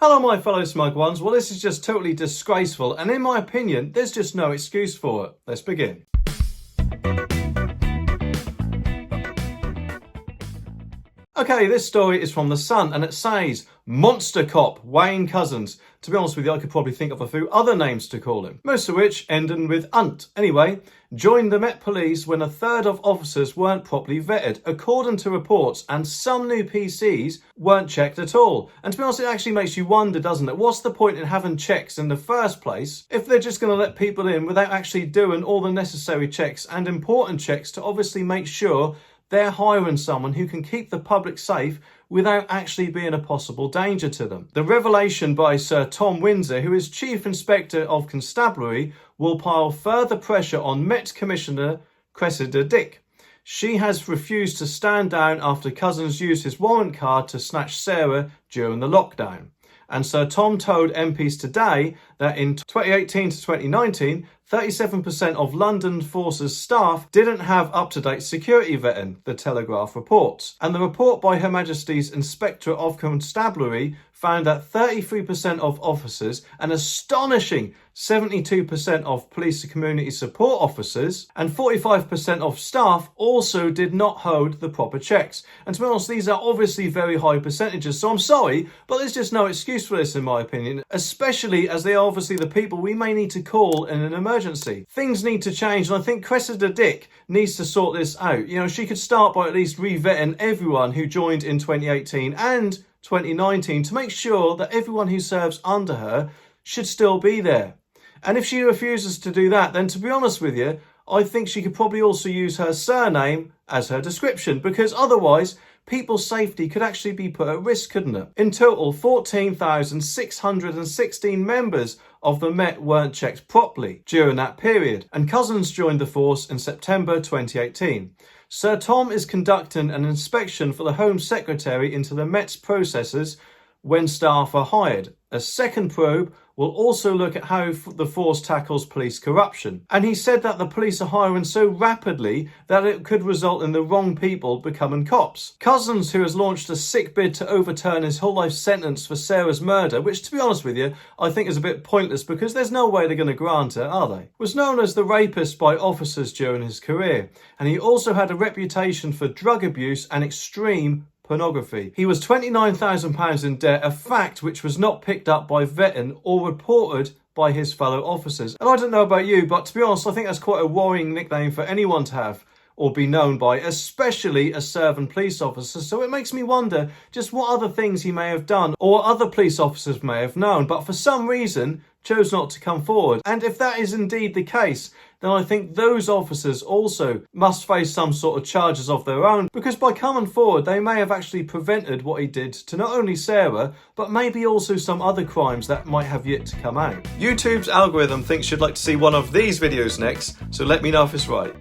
Hello my fellow smug ones, well this is just totally disgraceful and in my opinion there's just no excuse for it. Let's begin. Okay, this story is from The Sun and it says, Monster Cop Wayne Couzens. To be honest with you, I could probably think of a few other names to call him, most of which ending with unt. Anyway, joined the Met Police when a third of officers weren't properly vetted, according to reports, and some new PCs weren't checked at all. And to be honest, it actually makes you wonder, doesn't it? What's the point in having checks in the first place if they're just going to let people in without actually doing all the necessary checks and important checks to obviously make sure they're hiring someone who can keep the public safe without actually being a possible danger to them. The revelation by Sir Tom Winsor, who is Chief Inspector of Constabulary, will pile further pressure on Met Commissioner Cressida Dick. She has refused to stand down after Couzens used his warrant card to snatch Sarah during the lockdown. And Sir Tom told MPs today that in 2018 to 2019, 37% of London Force's staff didn't have up-to-date security vetting, the Telegraph reports. And the report by Her Majesty's Inspector of Constabulary found that 33% of officers, an astonishing 72% of police community support officers, and 45% of staff also did not hold the proper checks. And to be honest, these are obviously very high percentages, so I'm sorry, but there's just no excuse for this in my opinion, especially as they are obviously the people we may need to call in an emergency. Things need to change, and I think Cressida Dick needs to sort this out. You know, she could start by at least re-vetting everyone who joined in 2018 and 2019 to make sure that everyone who serves under her should still be there. And if she refuses to do that, then to be honest with you, I think she could probably also use her surname as her description, because otherwise people's safety could actually be put at risk, couldn't it? In total, 14,616 members of the Met weren't checked properly during that period, and Couzens joined the force in September 2018. Sir Tom is conducting an inspection for the Home Secretary into the Met's processes when staff are hired. A second probe will also look at how the force tackles police corruption. And he said that the police are hiring so rapidly that it could result in the wrong people becoming cops. Couzens, who has launched a sick bid to overturn his whole life sentence for Sarah's murder, which to be honest with you, I think is a bit pointless because there's no way they're going to grant it, are they? Was known as the rapist by officers during his career. And he also had a reputation for drug abuse and extreme pornography. He was £29,000 in debt, a fact which was not picked up by vetting or reported by his fellow officers. And I don't know about you, but to be honest, I think that's quite a worrying nickname for anyone to have or be known by, especially a serving police officer. So it makes me wonder just what other things he may have done or other police officers may have known, but for some reason chose not to come forward. And if that is indeed the case, then I think those officers also must face some sort of charges of their own, because by coming forward they may have actually prevented what he did to not only Sarah, but maybe also some other crimes that might have yet to come out. YouTube's algorithm thinks you'd like to see one of these videos next, so let me know if it's right.